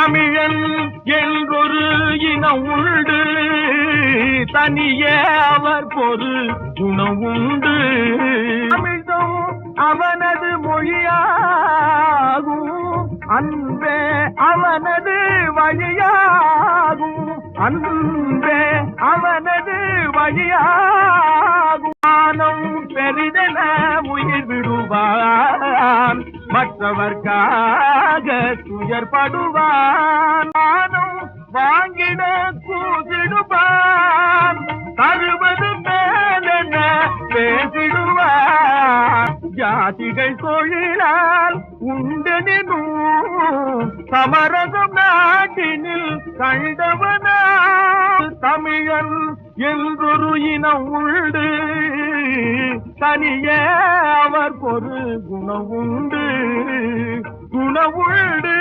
தமிழன் என்றொரு இனம் உண்டு, தனியே அவர் பொரு குணவுண்டு. தமிழும் அவனது மொழியாகும், அன்பே அவனது வழியாகும், அன்பே அவனது வழியாகும். ஆனம் பெரிதென உயிர் விடுவான், மற்றவர்க்காக துயர்படுவான். ஆனம் வாங்கிட கூதிடுவான், தருவது மேலென பேசிடுவான். ஜாதிகள் தொழிலால் உண்டெனும் சமரகம் நாட்டினில் கண்டவனா. தமிழன் என்றொரு இனம் உண்டு, தனியே அவர் பொரு குணவுண்டு, குணவுண்டு.